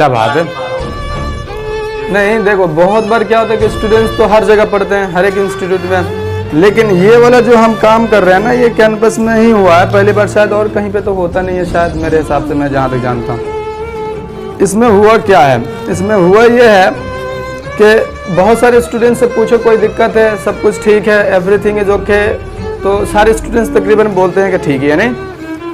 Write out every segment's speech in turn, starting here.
क्या बात है। नहीं देखो, बहुत बार क्या होता है कि स्टूडेंट्स तो हर जगह पढ़ते हैं, हर एक इंस्टीट्यूट में, लेकिन ये वाला जो हम काम कर रहे हैं ना, ये कैंपस में ही हुआ है पहली बार, शायद और कहीं पे तो होता नहीं है शायद, मेरे हिसाब से, मैं जहाँ तक जानता हूँ। इसमें हुआ क्या है, इसमें हुआ ये है कि बहुत सारे स्टूडेंट्स से पूछो कोई दिक्कत है, सब कुछ ठीक है, एवरीथिंग इज ओके, तो सारे स्टूडेंट्स तकरीबन बोलते हैं कि ठीक है, नहीं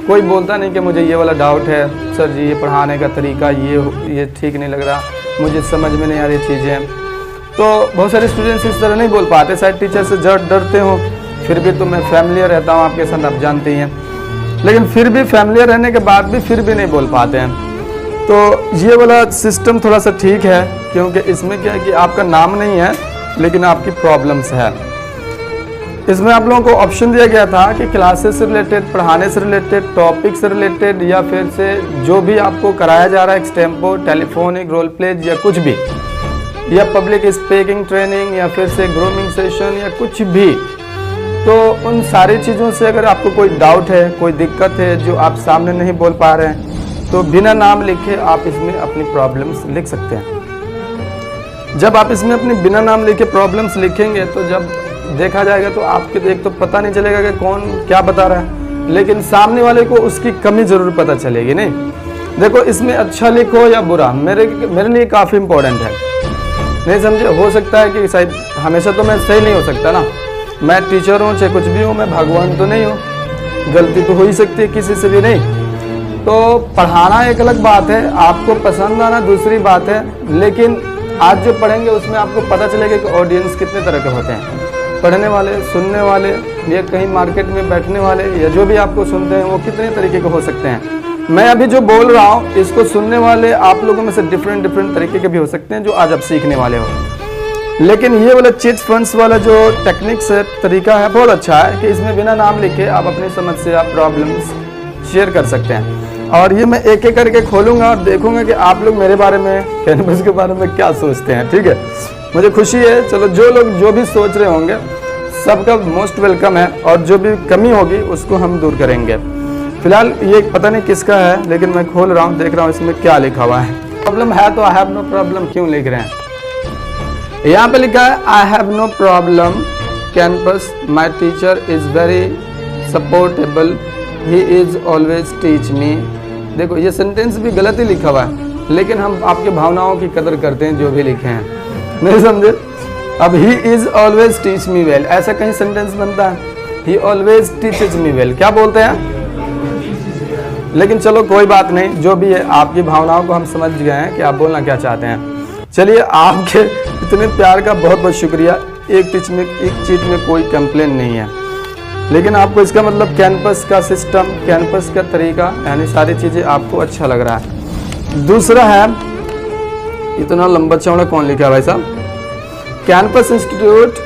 कोई बोलता नहीं कि मुझे ये वाला डाउट है सर जी, ये पढ़ाने का तरीका ये ठीक नहीं लग रहा, मुझे समझ में नहीं आ रही चीज़ें। तो बहुत सारे स्टूडेंट्स इस तरह नहीं बोल पाते, शायद टीचर से डरते हो, फिर भी तो मैं फैमिलियर रहता हूँ आपके साथ, आप जानते ही हैं, लेकिन फिर भी फैमिलियर रहने के बाद भी फिर भी नहीं बोल पाते हैं। तो ये वाला सिस्टम थोड़ा सा ठीक है, क्योंकि इसमें क्या है कि आपका नाम नहीं है लेकिन आपकी प्रॉब्लम्स है। इसमें आप लोगों को ऑप्शन दिया गया था कि क्लासेस से रिलेटेड, पढ़ाने से रिलेटेड, टॉपिक से रिलेटेड, या फिर से जो भी आपको कराया जा रहा है, एक्सटेम्पो, टेलीफोनिक, रोल प्लेज या कुछ भी, या पब्लिक स्पीकिंग ट्रेनिंग, या फिर से ग्रूमिंग सेशन या कुछ भी, तो उन सारी चीज़ों से अगर आपको कोई डाउट है, कोई दिक्कत है जो आप सामने नहीं बोल पा रहे हैं, तो बिना नाम लिखे आप इसमें अपनी प्रॉब्लम्स लिख सकते हैं। जब आप इसमें अपनी बिना नाम लिखे प्रॉब्लम्स लिखेंगे तो जब देखा जाएगा तो आपके एक तो पता नहीं चलेगा कि कौन क्या बता रहा है, लेकिन सामने वाले को उसकी कमी ज़रूर पता चलेगी। नहीं देखो, इसमें अच्छा लिखो या बुरा, मेरे लिए काफ़ी इम्पोर्टेंट है, नहीं समझे। हो सकता है कि शायद हमेशा तो मैं सही नहीं हो सकता ना, मैं टीचर हूँ चाहे कुछ भी हूँ, मैं भगवान तो नहीं हूँ, गलती तो हो ही सकती है किसी से भी। नहीं तो पढ़ाना एक अलग बात है, आपको पसंद आना दूसरी बात है, लेकिन आज जो पढ़ेंगे उसमें आपको पता चलेगा कि ऑडियंस कितने तरह के होते हैं, पढ़ने वाले, सुनने वाले, या कहीं मार्केट में बैठने वाले, या जो भी आपको सुनते हैं वो कितने तरीके के हो सकते हैं। मैं अभी जो बोल रहा हूँ इसको सुनने वाले आप लोगों में से डिफरेंट तरीके के भी हो सकते हैं जो आज आप सीखने वाले हो, लेकिन ये वाला चिट फंड्स वाला जो टेक्निक्स है, तरीका है, बहुत अच्छा है कि इसमें बिना नाम लिखे आप अपनी समस्या, प्रॉब्लम्स शेयर कर सकते हैं। और ये मैं एक एक करके खोलूँगा और देखूँगा कि आप लोग मेरे बारे में, कैनवस के बारे में क्या सोचते हैं। ठीक है, मुझे खुशी है, चलो जो लोग जो भी सोच रहे होंगे सबका मोस्ट वेलकम है, और जो भी कमी होगी उसको हम दूर करेंगे। फिलहाल ये पता नहीं किसका है, लेकिन मैं खोल रहा हूँ, देख रहा हूँ इसमें क्या लिखा हुआ है। प्रॉब्लम है तो आई हैव नो प्रॉब्लम क्यों लिख रहे हैं, यहाँ पे लिखा है I have no problem campus, my teacher is very supportable, he is always teach me. देखो ये सेंटेंस भी गलत ही लिखा हुआ है, लेकिन हम आपके भावनाओं की कदर करते हैं जो भी लिखे हैं, नहीं समझे। अब ही is always teach me well, ऐसा कहीं सेंटेंस बनता है, ही ऑलवेज टीचेज मी वेल, क्या बोलते हैं, लेकिन चलो कोई बात नहीं, जो भी है आपकी भावनाओं को हम समझ गए हैं कि आप बोलना क्या चाहते हैं। चलिए, आपके इतने प्यार का बहुत बहुत शुक्रिया। एक चीज़ में कोई कंप्लेन नहीं है, लेकिन आपको इसका मतलब कैंपस का सिस्टम, कैंपस का तरीका, यानी सारी चीज़ें आपको अच्छा लग रहा है। दूसरा है, इतना लंबा चौड़ा कौन लिखा है भाई साहब, campus institute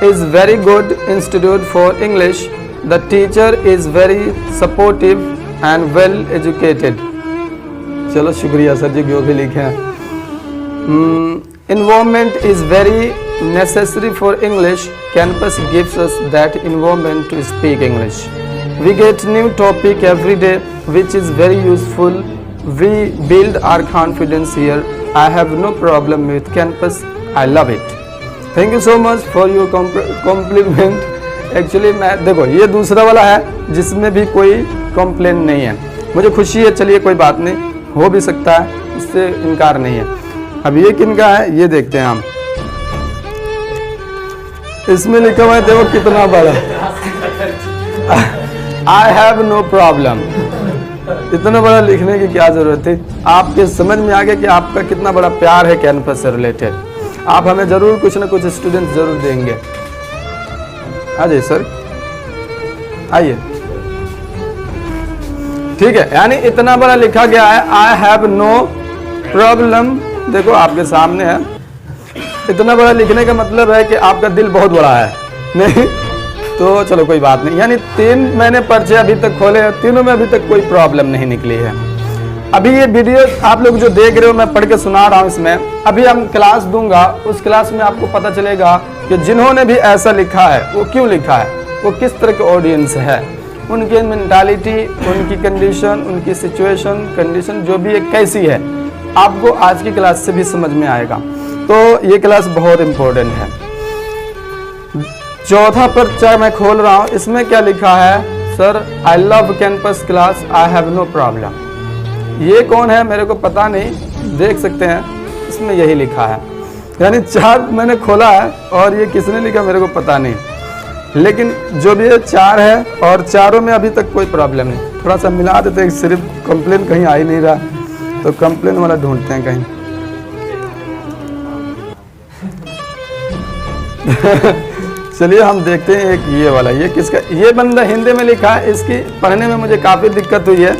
is very good institute for English, the teacher is very supportive and well educated. चलो शुक्रिया सर जी जो भी लिखे हैं। Environment is very necessary for English. Campus gives us that environment to speak English. We get new topic every day, which is very useful. We build our confidence here. I have no problem with campus. I love it. Thank you so much for your compliment. Actually मैं देखो ये दूसरा वाला है जिसमें भी कोई complain नहीं है, मुझे खुशी है। चलिए कोई बात नहीं, हो भी सकता है, इससे इनकार नहीं है। अब ये किनका है ये देखते हैं हम। इसमें लिखा हुआ है, देखो कितना बड़ा, आई हैव नो प्रॉब्लम। इतना बड़ा लिखने की क्या जरूरत थी, आपके समझ में आ गया कि आपका कितना बड़ा प्यार है कैंपस से रिलेटेड। आप हमें जरूर कुछ ना कुछ स्टूडेंट जरूर देंगे। आ जाइए सर, आइए। ठीक है, यानी इतना बड़ा लिखा गया है, आई हैव नो प्रॉब्लम, देखो आपके सामने है। इतना बड़ा लिखने का मतलब है कि आपका दिल बहुत बड़ा है, नहीं तो चलो कोई बात नहीं। यानी 3 मैंने पर्चे अभी तक खोले हैं, तीनों में अभी तक कोई प्रॉब्लम नहीं निकली है। अभी ये वीडियो आप लोग जो देख रहे हो, मैं पढ़ के सुना रहा हूँ, इसमें अभी हम क्लास दूंगा, उस क्लास में आपको पता चलेगा कि जिन्होंने भी ऐसा लिखा है वो क्यों लिखा है, वो किस तरह के ऑडियंस है, उनकी मेंटालिटी, उनकी कंडीशन, उनकी सिचुएशन, कंडीशन जो भी है कैसी है, आपको आज की क्लास से भी समझ में आएगा। तो ये क्लास बहुत इम्पोर्टेंट है। चौथा पर्चा मैं खोल रहा हूँ, इसमें क्या लिखा है? Sir I love campus class, I have no problem. ये कौन है मेरे को पता नहीं, देख सकते हैं इसमें यही लिखा है। यानी 4 मैंने खोला है और ये किसने लिखा मेरे को पता नहीं, लेकिन जो भी ये 4 है और चारों में अभी तक कोई प्रॉब्लम नहीं। थोड़ा सा मिला देते हैं, सिर्फ कंप्लेन कहीं आ ही नहीं रहा, तो कंप्लेन वाला ढूंढते हैं कहीं। चलिए हम देखते हैं एक ये वाला, ये किसका? ये बंदा हिंदी में लिखा है, इसकी पढ़ने में मुझे काफ़ी दिक्कत हुई है।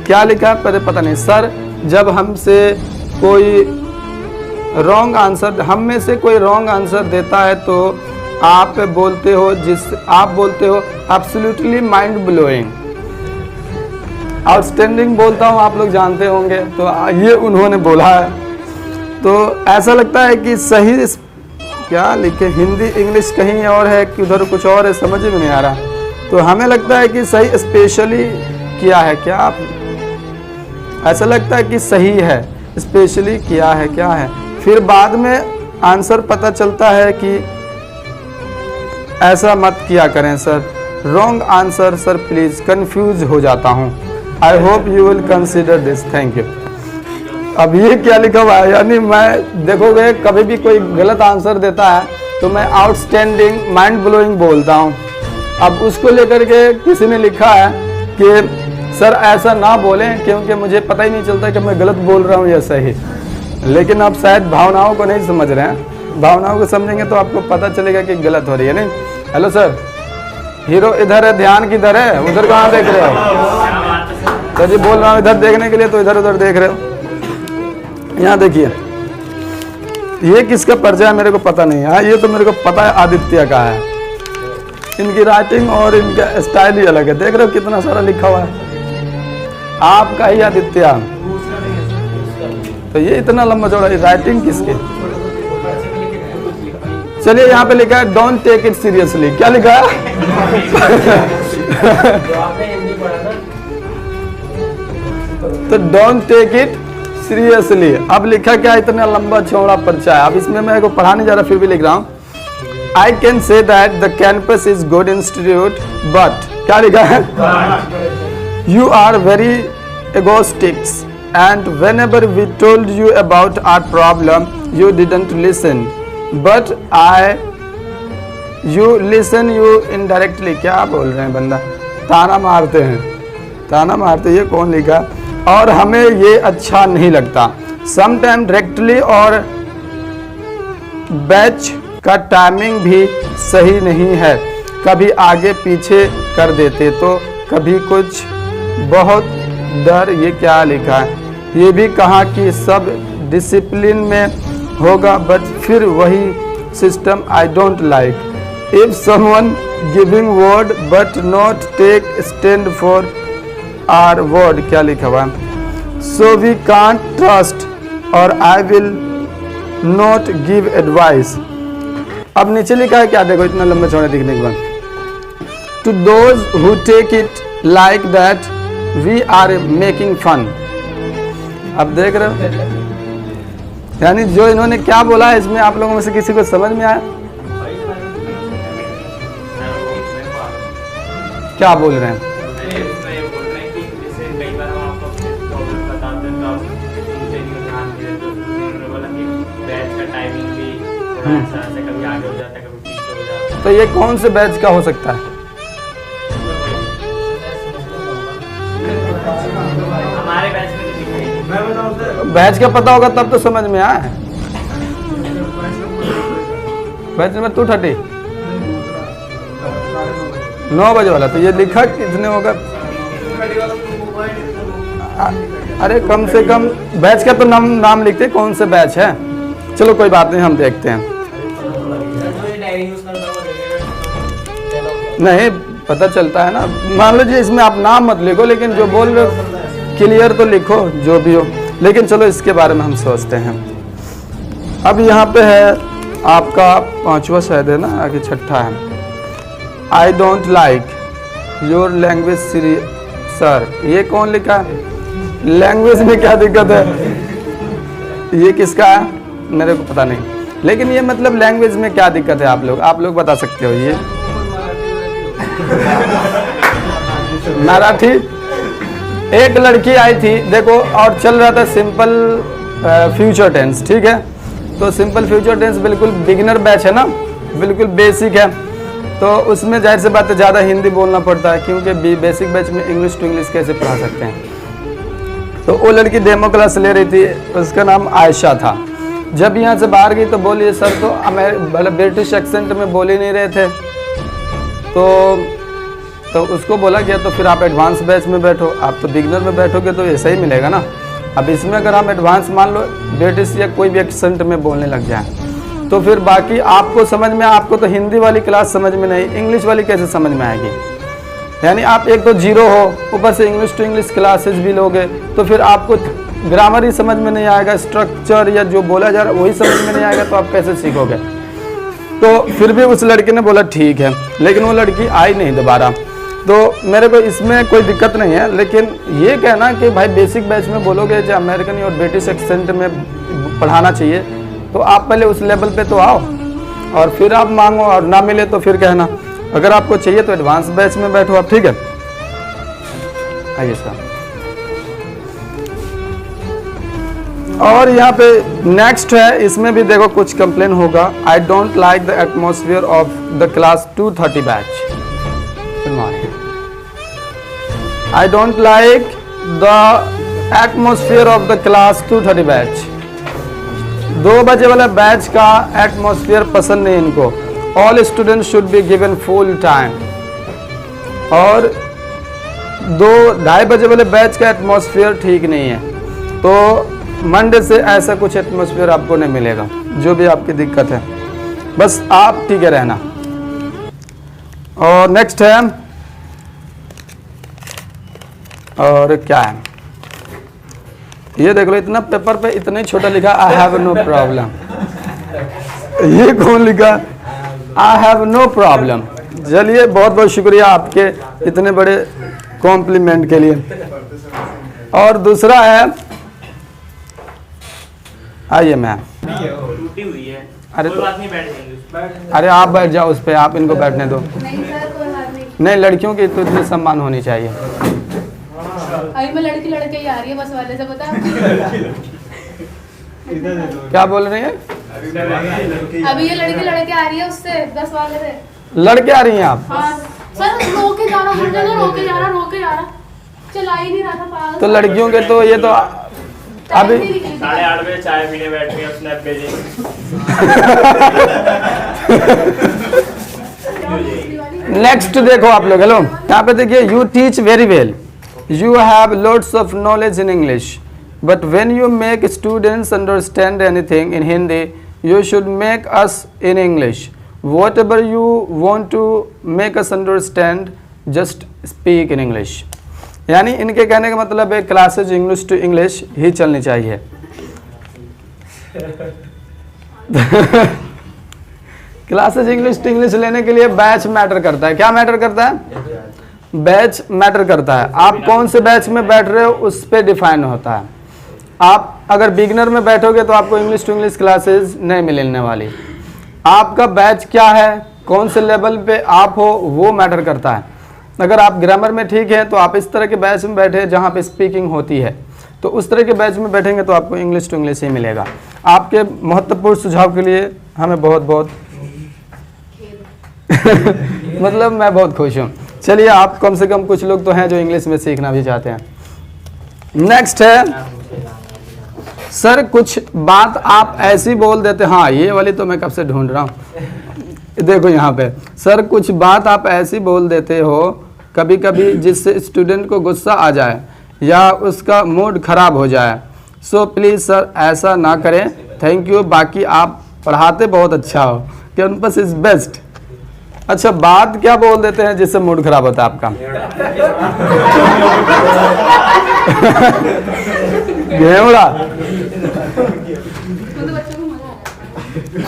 क्या लिखा है पता नहीं। सर जब हमसे कोई रॉन्ग आंसर, हम में से कोई रॉन्ग आंसर देता है तो आप बोलते हो एब्सोल्युटली माइंड ब्लोइंग। आउटस्टैंडिंग बोलता हूँ, आप लोग जानते होंगे, तो ये उन्होंने बोला है। तो ऐसा लगता है कि सही क्या लिखे, हिंदी इंग्लिश कहीं और है कि उधर कुछ और है, समझ में नहीं आ रहा। तो हमें लगता है कि सही स्पेशली किया है क्या, आप ऐसा लगता है कि सही है, स्पेशली किया है क्या है, फिर बाद में आंसर पता चलता है कि ऐसा मत किया करें sir, wrong answer sir please, confuse हो जाता हूँ। I hope you will consider this, thank you. अब ये क्या लिखा हुआ है? यानी मैं देखोगे कभी भी कोई गलत आंसर देता है तो मैं आउटस्टैंडिंग माइंड ब्लोइंग बोलता हूँ। अब उसको लेकर के किसी ने लिखा है कि सर ऐसा ना बोलें क्योंकि मुझे पता ही नहीं चलता कि मैं गलत बोल रहा हूँ या सही। लेकिन आप शायद भावनाओं को नहीं समझ रहे हैं, भावनाओं को समझेंगे तो आपको पता चलेगा कि गलत हो रही है। नहीं, हेलो सर, हीरो इधर है, ध्यान किधर है? उधर कहाँ देख रहे हो? सर जी बोल रहा हूँ इधर देखने के लिए, तो इधर उधर देख रहे हो। यहाँ देखिए, ये किसका पर्चा है मेरे को पता नहीं है। ये तो मेरे को पता है आदित्य का है। इनकी राइटिंग और इनका स्टाइल ही अलग है। देख रहे हो कितना सारा लिखा हुआ है, आपका ही आदित्य। तो ये इतना लंबा चौड़ा राइटिंग किसके? चलिए यहाँ पे लिखा है डोंट टेक इट सीरियसली। क्या लिखा है? तो डोंट टेक इट सीरियसली। अब लिखा क्या, इतना लंबा चौड़ा पर्चा है। अब इसमें मैं को पढ़ा नहीं जा रहा, फिर भी लिख रहा हूँ। I can say that the campus is good institute but, क्या लिखा है? You are very egoistics and whenever we told you about our problem you didn't listen but you listen you indirectly। क्या बोल रहे हैं बंदा? ताना मारते हैं, ताना मारते। ये कौन लिखा? और हमें ये अच्छा नहीं लगता। समटाइम डायरेक्टली और बैच का टाइमिंग भी सही नहीं है, कभी आगे पीछे कर देते तो कभी कुछ बहुत डर। ये क्या लिखा है? ये भी कहा कि सब डिसिप्लिन में होगा बट फिर वही system I don't like. If someone giving word but not take stand for our word. क्या लिखा हुआ? सो वी कांट ट्रस्ट और I will not give advice. अब नीचे लिखा है क्या? देखो इतना लंबा चौड़ा दिखने के बाद, to those who take it like that we are making fun. अब देख रहे हो, यानी जो इन्होंने क्या बोला है इसमें आप लोगों में से किसी को समझ में आया? क्या बोल रहे हैं? तो ये कौन से बैच का हो सकता है? हमारे बैच में बैच का पता होगा तब तो समझ में आया। बैच में 2:30 9 बजे वाला। तो ये लिखा कितने होगा? अरे कम से कम बैच का तो नाम लिखते, कौन से बैच है। चलो कोई बात नहीं, हम देखते हैं। नहीं पता चलता है ना, मान लीजिए इसमें आप नाम मत लिखो, लेकिन जो बोल रहे हो क्लियर तो लिखो, जो भी हो। लेकिन चलो इसके बारे में हम सोचते हैं। अब यहाँ पे है आपका 5वां शायद है ना, आगे 6ठा है। आई don't like your language sir. ये कौन लिखा है? लैंग्वेज में क्या दिक्कत है? ये किसका है मेरे को पता नहीं, लेकिन ये मतलब लैंग्वेज में क्या दिक्कत है आप लोग बता सकते हो। ये मराठी। एक लड़की आई थी देखो, और चल रहा था सिंपल फ्यूचर टेंस, ठीक है। तो सिंपल फ्यूचर टेंस बिल्कुल बिगिनर बैच है ना, बिल्कुल बेसिक है, तो उसमें जाहिर सी बात है ज़्यादा हिंदी बोलना पड़ता है, क्योंकि बेसिक बैच में इंग्लिश टू इंग्लिश कैसे पढ़ा सकते हैं। तो वो लड़की डेमो क्लास ले रही थी, उसका नाम आयशा था। जब यहाँ से बाहर गई तो बोली सर तो मतलब ब्रिटिश एक्सेंट में बोल ही नहीं रहे थे। तो उसको बोला गया तो फिर आप एडवांस बैच में बैठो, आप तो बिगिनर में बैठोगे तो ऐसा ही मिलेगा ना। अब इसमें अगर हम एडवांस मान लो ब्रिटिश या कोई भी एक्सेंट में बोलने लग जाए तो फिर बाकी आपको समझ में, आपको तो हिंदी वाली क्लास समझ में नहीं, इंग्लिश वाली कैसे समझ में आएगी। यानी आप एक तो जीरो हो, ऊपर से इंग्लिश टू इंग्लिश क्लासेस भी लोगे तो फिर आपको ग्रामर ही समझ में नहीं आएगा, स्ट्रक्चर या जो बोला जा रहा है वही समझ में नहीं आएगा, तो आप कैसे सीखोगे। तो फिर भी उस लड़के ने बोला ठीक है, लेकिन वो लड़की आई नहीं दोबारा। तो मेरे को इसमें कोई दिक्कत नहीं है, लेकिन ये कहना कि भाई बेसिक बैच में बोलोगे जो अमेरिकन और ब्रिटिश एक्सेंट में पढ़ाना चाहिए, तो आप पहले उस लेवल पे तो आओ और फिर आप मांगो, और ना मिले तो फिर कहना। अगर आपको चाहिए तो एडवांस बैच में बैठो आप, ठीक है। आइए सर। और यहाँ पे नेक्स्ट है, इसमें भी देखो कुछ कंप्लेन होगा। आई don't like the atmosphere of the class 230 batch. I don't like the atmosphere of the class 230 batch. 2 बजे वाला बैच का एटमोसफियर पसंद नहीं इनको। All student should be given full time. और 2-2:30 बजे वाले बैच का एटमोसफियर ठीक नहीं है। तो मंडे से ऐसा कुछ एटमोसफियर आपको नहीं मिलेगा, जो भी आपकी दिक्कत है, बस आप ठीक है रहना। और नेक्स्ट है, और क्या है ये देख लो, इतना पेपर पे इतना ही छोटा लिखा आई हैव नो प्रॉब्लम। ये कौन लिखा आई हैव नो प्रॉब्लम। चलिए बहुत बहुत शुक्रिया आपके इतने बड़े कॉम्प्लीमेंट के लिए। और दूसरा है, आइए मैम। टूटी हुई है, अरे कोई बात नहीं, बैठ जाएंगे। अरे आप बैठ जाओ उस पर, आप इनको बैठने दो। नहीं, लड़कियों की तो इतनी सम्मान होनी चाहिए। अभी मैं लड़की लड़के ही आ रही है बस वाले से, पता क्या बोल रही है? अभी ये लड़की लड़के आ रही है उससे 10 वाले से। लड़के आ रही हैं आप? हाँ सर, रोके जा रहा, हर जगह रोके जा रहा, चला ही नहीं रहा था पागल। तो लड़कियों के तो ये तो अभी 8:30 बजे चाय पीने बैठ गए, स्नैप भेजे। नेक्स्ट देखो आप लोग, हेलो यहाँ पे देखिए, you teach very well, you have lots of knowledge in English, but when you make students understand anything in Hindi, you should make us in English. Whatever you want to make us understand, just speak in English. यानी इनके कहने का मतलब है classes English to English ही चलनी चाहिए। Classes English to English लेने के लिए बैच मैटर करता है। क्या मैटर करता है? बैच मैटर करता है। आप कौन से बैच में बैठ रहे हो उस पर डिफाइन होता है। आप अगर बिगिनर में बैठोगे तो आपको इंग्लिश टू इंग्लिश क्लासेस नहीं मिलने वाली। आपका बैच क्या है, कौन से लेवल पे आप हो, वो मैटर करता है। अगर आप ग्रामर में ठीक है तो आप इस तरह के बैच में बैठे जहाँ पे स्पीकिंग होती है, तो उस तरह के बैच में बैठेंगे तो आपको इंग्लिश टू इंग्लिश ही मिलेगा। आपके महत्वपूर्ण सुझाव के लिए हमें बहुत बहुत मतलब मैं बहुत खुश हूँ। चलिए, आप कम से कम कुछ लोग तो हैं जो इंग्लिश में सीखना भी चाहते हैं। नेक्स्ट है, सर कुछ बात आप ऐसी बोल देते, हाँ ये वाली तो मैं कब से ढूंढ रहा हूँ। देखो यहाँ पे, सर कुछ बात आप ऐसी बोल देते हो कभी कभी जिससे स्टूडेंट को गुस्सा आ जाए या उसका मूड खराब हो जाए। सो प्लीज़ सर ऐसा ना करें, थैंक यू। बाकी आप पढ़ाते बहुत अच्छा हो, कैंपस इज़ बेस्ट। अच्छा, बात क्या बोल देते हैं जिससे मूड खराब होता है आपका? घेवड़ा।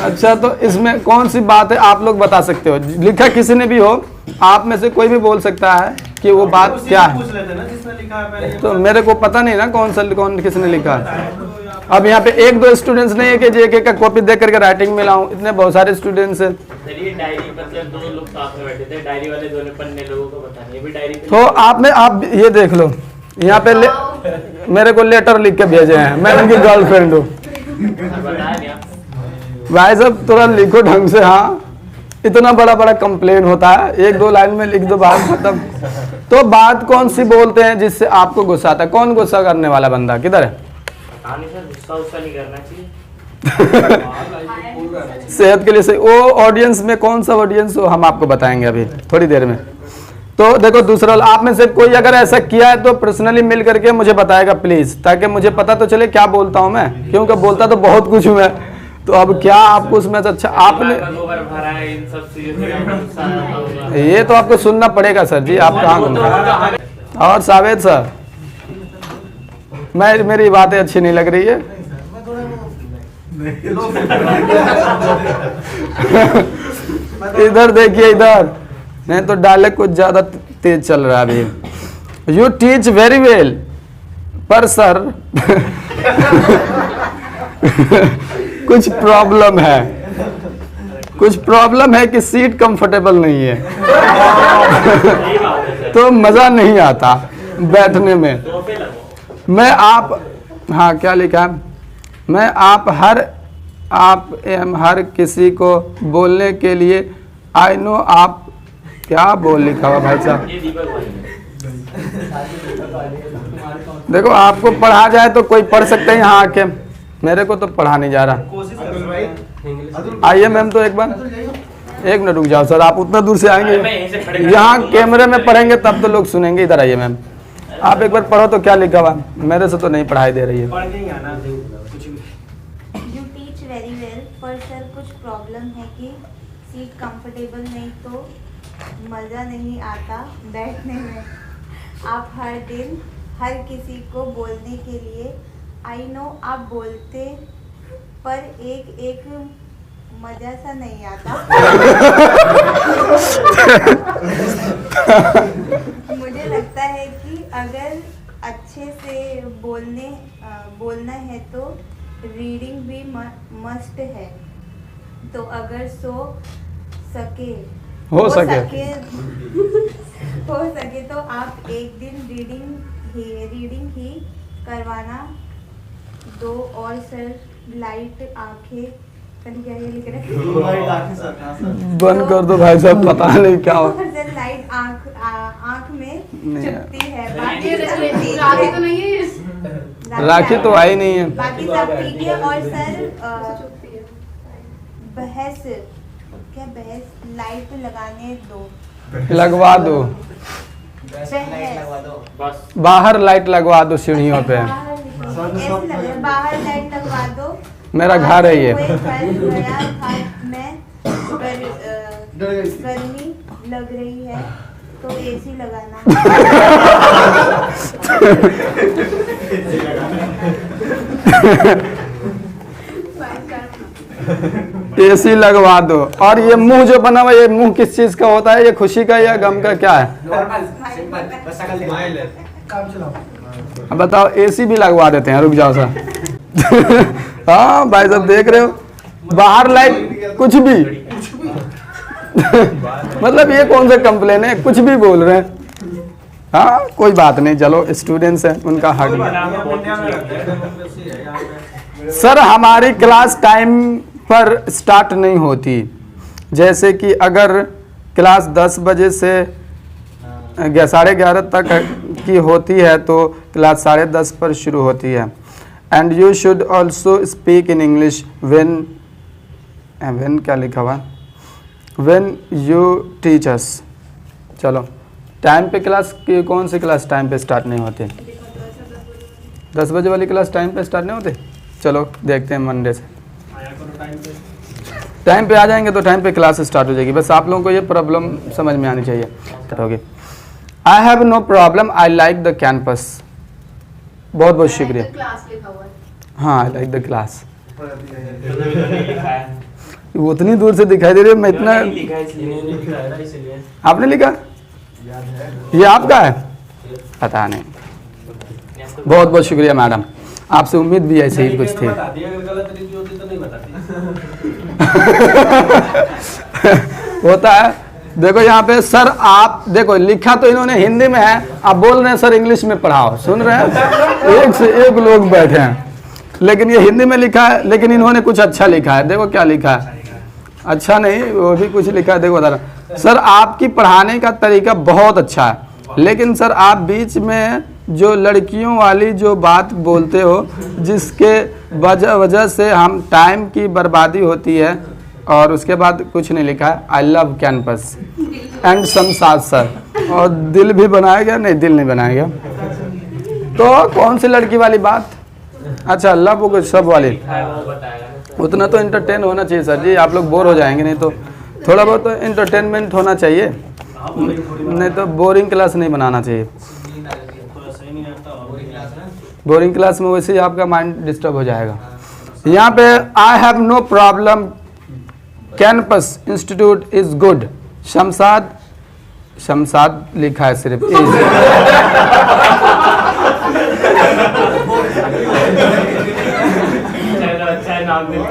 अच्छा, तो इसमें कौन सी बात है आप लोग बता सकते हो? लिखा किसी ने भी हो, आप में से कोई भी बोल सकता है कि वो बात क्या है। तो मेरे को पता नहीं ना कौन किसने लिखा है। अब यहाँ पे एक दो स्टूडेंट्स नहीं है कि एक एक का कॉपी देख करके राइटिंग में लाऊं, इतने बहुत सारे स्टूडेंट्स हैं। चलिए डायरी मतलब 2 लोग साथ में बैठे थे, डायरी वाले दोनों पन्ने लोगों को बताने, ये भी डायरी पे तो आप ये देख लो, यहाँ पे मेरे को लेटर लिख के भेजे हैं, मैं उनकी गर्लफ्रेंड हूँ। बताया नहीं आप। भाई साहब थोड़ा लिखो ढंग से। हाँ, इतना बड़ा बड़ा कंप्लेन होता है, 1-2 लाइन में लिख दो, बात खत्म। तो बात कौन सी बोलते हैं जिससे आपको गुस्सा आता है? कौन गुस्सा करने वाला बंदा किधर है? हाँ नहीं सर, गुस्सा नहीं करना चाहिए। सेहत के लिए सही। वो ऑडियंस में कौन सा ऑडियंस हो हम आपको बताएंगे अभी थोड़ी देर में। तो देखो दूसरा, आप में से कोई अगर ऐसा किया है तो पर्सनली मिल करके मुझे बताएगा प्लीज, ताकि मुझे पता तो चले क्या बोलता हूँ मैं, क्योंकि बोलता तो बहुत कुछ हूँ मैं। तो अब क्या आपको उसमें से अच्छा आपने गोबर भरा है, इन सब चीजों से आपको गुस्सा आता होगा। ये तो आपको सुनना पड़ेगा सर जी, आप कहाँ घूम रहे हैं? और सावेद सर, मेरी बातें अच्छी नहीं लग रही है। इधर देखिए, इधर नहीं तो डायलॉग कुछ ज्यादा तेज चल रहा है अभी। यू टीच वेरी वेल पर सर कुछ प्रॉब्लम है, कुछ प्रॉब्लम है कि सीट कंफर्टेबल नहीं है। सही बात है सर। तो मजा नहीं आता बैठने में। तोहफे लगो। मैं आप, हाँ क्या लिखा है? मैं आप हर किसी को बोलने के लिए आई नो आप क्या बोल लिखा हुआ भाई साहब? ये दीपक भाई है। देखो आपको पढ़ा जाए तो कोई पढ़ सकते हैं यहाँ आके, मेरे को तो पढ़ा नहीं जा रहा। आइए मैम, तो एक मिनट रुक जाओ सर, आप उतना दूर से मैं यहीं से आएंगे, खड़े यहाँ कैमरे में पढ़ेंगे तब तो लोग सुनेंगे। इधर आइए मैम, आप एक बार पढ़ो तो क्या लिखा हुआ? मेरे से तो नहीं पढ़ाई दे रही है। यू टीच वेरी वेल पर सर कुछ प्रॉब्लम है कि सीट कंफर्टेबल नहीं तो मज़ा नहीं आता बैठने में। आप हर दिन हर किसी को बोलने के लिए आई नो आप बोलते पर एक मज़ा सा नहीं आता। मुझे लगता है कि अगर अच्छे से बोलना है तो रीडिंग भी मस्ट है। तो अगर हो सके तो आप एक दिन रीडिंग ही करवाना दो। और सर लाइट आंखें क्या ये लिख रहे हैं? बंद कर दो भाई साहब, पता नहीं क्या हो। सर लाइट आंख में नहीं। चुभती है। ये राखी तो नहीं है ये? राखी तो आई नहीं है। बाकी सब ठीक है। और सर बहस लाइट लगाने दो। लगवा दो, बस बाहर लाइट लगवा दो सीढ़ियों पे। बाहर लाइट लगवा दो। मेरा घर है ये। गर्मी लग रही है तो एसी लगाना। एसी लगवा दो। और ये मुंह जो बना हुआ, ये मुंह किस चीज का होता है? ये खुशी का या गम का क्या है? अब बताओ, एसी भी लगवा देते हैं। रुक जाओ सर। हाँ भाई साहब देख रहे हो, बाहर लाइट कुछ भी। मतलब ये कौन सा कंप्लेन है, कुछ भी बोल रहे हैं। हाँ कोई बात नहीं, चलो स्टूडेंट्स हैं, उनका हक है। सर हमारी क्लास टाइम पर स्टार्ट नहीं होती। जैसे कि अगर क्लास 10 बजे से 11:30 तक की होती है तो क्लास 10:30 पर शुरू होती है। And you should also speak in English when क्या लिखा हुआ, व्हेन यू टीच अस। चलो टाइम पे क्लास की, कौन सी क्लास टाइम पे स्टार्ट नहीं होती? 10 बजे वाली क्लास टाइम पे स्टार्ट नहीं होती। चलो देखते हैं मंडे से टाइम पे आ जाएंगे तो टाइम पे क्लास स्टार्ट हो जाएगी। बस आप लोगों को ये प्रॉब्लम समझ में आनी चाहिए। करोगे I have no problem, I like the campus. बहुत बहुत शुक्रिया। क्लास लिखा हुआ है। हाँ आई लाइक द क्लास। लिखा है, उतनी दूर से दिखाई दे रही है, मैं इतना लिखा है इसलिए। आपने लिखा? ये आपका है? पता नहीं। बहुत बहुत शुक्रिया मैडम। आपसे उम्मीद भी ऐसे ही कुछ थी। बताती है, अगर गलत रिव्यू होती तो नहीं बताती। होता है। देखो यहाँ पे सर आप देखो लिखा तो इन्होंने हिंदी में है, आप बोल रहे हैं सर इंग्लिश में पढ़ाओ। सुन रहे हैं, एक से एक लोग बैठे हैं, लेकिन ये हिंदी में लिखा है, लेकिन इन्होंने कुछ अच्छा लिखा है। देखो क्या लिखा है, अच्छा नहीं वो भी कुछ लिखा है। देखो बता रहा, सर आपकी पढ़ाने का तरीका बहुत अच्छा है, लेकिन सर आप बीच में जो लड़कियों वाली जो बात बोलते हो, जिसके वजह से हम टाइम की बर्बादी होती है। और उसके बाद कुछ नहीं लिखा है, आई love campus and Shamshad sir, और दिल भी बनाया गया, नहीं दिल नहीं बनाया गया। तो कौन सी लड़की वाली बात, अच्छा लव को सब वाली, वो बताएगा। उतना तो एंटरटेन होना चाहिए सर जी, आप लोग बोर हो जाएंगे, नहीं तो थोड़ा बहुत तो एंटरटेनमेंट होना चाहिए, नहीं तो बोरिंग क्लास नहीं बनाना चाहिए। बोरिंग क्लास में वैसे ही आपका माइंड डिस्टर्ब हो जाएगा। यहाँ पे I have no problem, campus institute is good, Shamshad लिखा है सिर्फ इज। अच्छा है, नाम नहीं दे।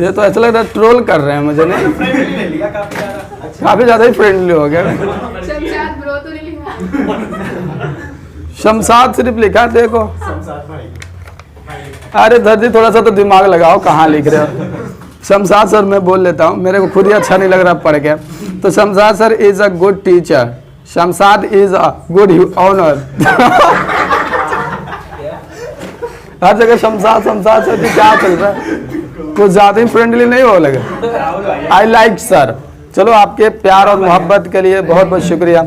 ये तो ऐसा लग रहा है ट्रोल कर रहे हैं मुझे, नहीं काफी ज्यादा ही फ्रेंडली हो गया। शमशाद ब्रो तो नहीं लिखा। शमशाद सिर्फ लिखा, देखो अरे धरती थोड़ा सा तो दिमाग लगाओ, कहाँ लिख रहे हो। शमशाद सर मैं बोल लेता हूँ, मेरे को खुद ही अच्छा नहीं लग रहा पढ़ के। तो Shamshad sir is a good teacher, Shamshad is a good honour. हर जगह शमशाद सर जी क्या चल रहा है, कुछ ज्यादा ही फ्रेंडली नहीं हो लगे। आई लाइक सर, चलो आपके प्यार और मोहब्बत के लिए बहुत बहुत शुक्रिया।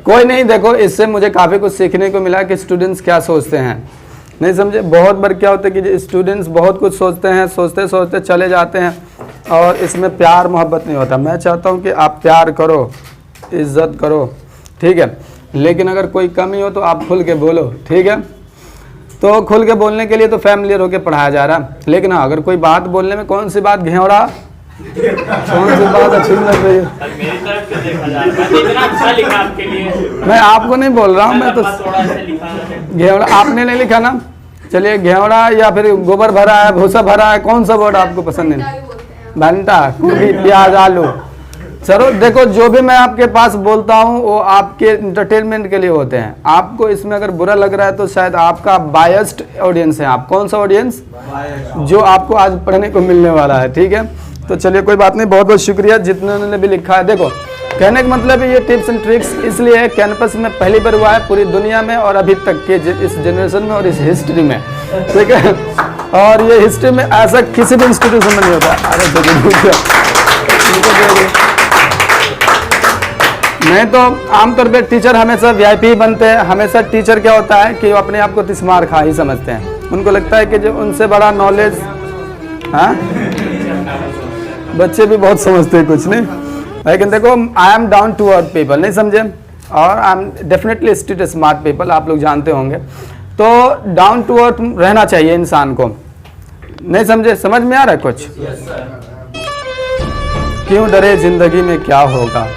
कोई नहीं, देखो इससे मुझे काफ़ी कुछ सीखने को मिला कि स्टूडेंट्स क्या सोचते हैं, नहीं समझे। बहुत बार क्या होता है कि स्टूडेंट्स बहुत कुछ सोचते हैं, सोचते सोचते चले जाते हैं, और इसमें प्यार मोहब्बत नहीं होता। मैं चाहता हूँ कि आप प्यार करो, इज्जत करो, ठीक है, लेकिन अगर कोई कमी हो तो आप खुल के बोलो, ठीक है। तो खुल के बोलने के लिए तो फैमिलियर होकर पढ़ाया जा रहा है, लेकिन हाँ, अगर कोई बात बोलने में कौन सी बात घेवड़ा, कौन सी बात अच्छी लग रही है, मेरी तरफ से देखा जाए, मैंने इतना अच्छा लिखा आपके लिए। मैं आपको नहीं बोल रहा हूँ, मैं तो थोड़ा सा लिखा है। घेवड़ा आपने नहीं लिखा ना, चलिए घेवड़ा या फिर गोबर भरा है, भूसा भरा है, कौन सा वर्ड आपको पसंद नहीं। भंटा, गोभी, प्याज, आलू, चलो देखो जो भी मैं आपके पास बोलता हूँ वो आपके इंटरटेनमेंट के लिए होते हैं। आपको इसमें अगर बुरा लग रहा है तो शायद आपका बायस्ड ऑडियंस है। आप कौन सा ऑडियंस, जो आपको आज पढ़ने को मिलने वाला है, ठीक है। तो चलिए कोई बात नहीं, बहुत बहुत शुक्रिया जितने भी लिखा है। देखो कहने का मतलब ये टिप्स एंड ट्रिक्स इसलिए है, कैंपस में पहली बार हुआ है पूरी दुनिया में और अभी तक के इस जनरेशन में और इस हिस्ट्री में, ठीक है। और ये हिस्ट्री में ऐसा किसी भी इंस्टीट्यूशन में नहीं होता। अरे नहीं तो आमतौर पे टीचर हमेशा वीआईपी बनते हैं। हमेशा टीचर क्या होता है कि वो अपने आप को तिस्मार खा ही समझते हैं। उनको लगता है कि जो उनसे बड़ा नॉलेज, हाँ बच्चे भी बहुत समझते हैं, कुछ नहीं। लेकिन देखो I am down to earth people, नहीं समझे, और I am definitely street smart people, आप लोग जानते होंगे। तो डाउन टू अर्थ रहना चाहिए इंसान को, नहीं समझे, समझ में आ रहा है कुछ। क्यों डरे, जिंदगी में क्या होगा,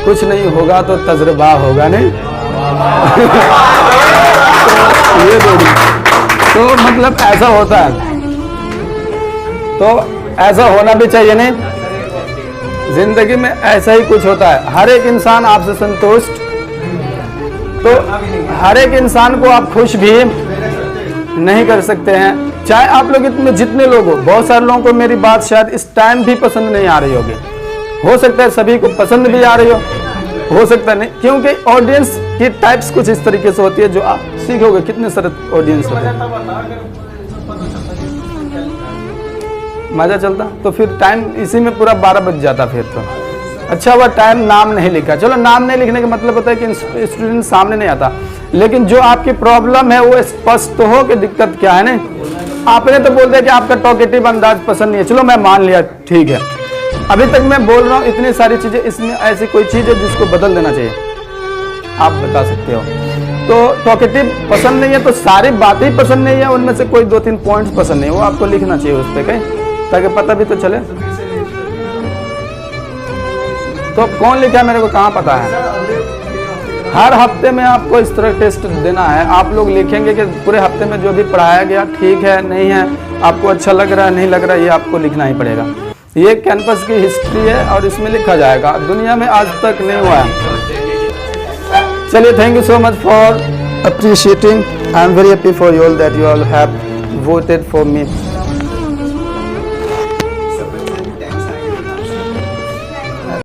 कुछ नहीं होगा तो तजुर्बा होगा, नहीं। तो ये तो मतलब ऐसा होता है, तो ऐसा होना भी चाहिए, नहीं। जिंदगी में ऐसा ही कुछ होता है। हर एक इंसान आपसे संतुष्ट, तो हर एक इंसान को आप खुश भी नहीं कर सकते हैं, चाहे आप लोग इतने जितने लोग हो। बहुत सारे लोगों को मेरी बात शायद इस टाइम भी पसंद नहीं आ रही होगी, हो सकता है सभी को पसंद भी आ रही हो सकता नहीं, क्योंकि ऑडियंस की टाइप्स कुछ इस तरीके से होती है जो आप सीखोगे। कितने सारे ऑडियंस होते हैं, मजा चलता, तो फिर टाइम इसी में पूरा 12 बज जाता। फिर तो अच्छा हुआ टाइम नाम नहीं लिखा। चलो नाम नहीं लिखने का मतलब होता है कि स्टूडेंट सामने नहीं आता, लेकिन जो आपकी प्रॉब्लम है वो स्पष्ट तो हो कि दिक्कत क्या है। नहीं आपने तो बोल दिया कि आपका टॉकेटिव अंदाज पसंद नहीं है, चलो मैं मान लिया, ठीक है। अभी तक मैं बोल रहा हूँ इतनी सारी चीजें, इसमें ऐसी कोई चीज है जिसको बदल देना चाहिए, आप बता सकते हो। तो टॉकेटिव पसंद नहीं है तो सारी बातें पसंद नहीं है, उनमें से कोई 2-3 पॉइंट्स पसंद नहीं है, वो आपको लिखना चाहिए उस पर कहीं, ताकि पता भी तो चले। तो कौन लिखा मेरे को कहाँ पता है। हर हफ्ते में आपको इस तरह टेस्ट देना है। आप लोग लिखेंगे कि पूरे हफ्ते में जो भी पढ़ाया गया ठीक है नहीं है, आपको अच्छा लग रहा है नहीं लग रहा है, ये आपको लिखना ही पड़ेगा। ये कैंपस की हिस्ट्री है और इसमें लिखा जाएगा, दुनिया में आज तक नहीं हुआ है। चलिए, thank you so much for appreciating. I am very happy for you all that you all have voted for me.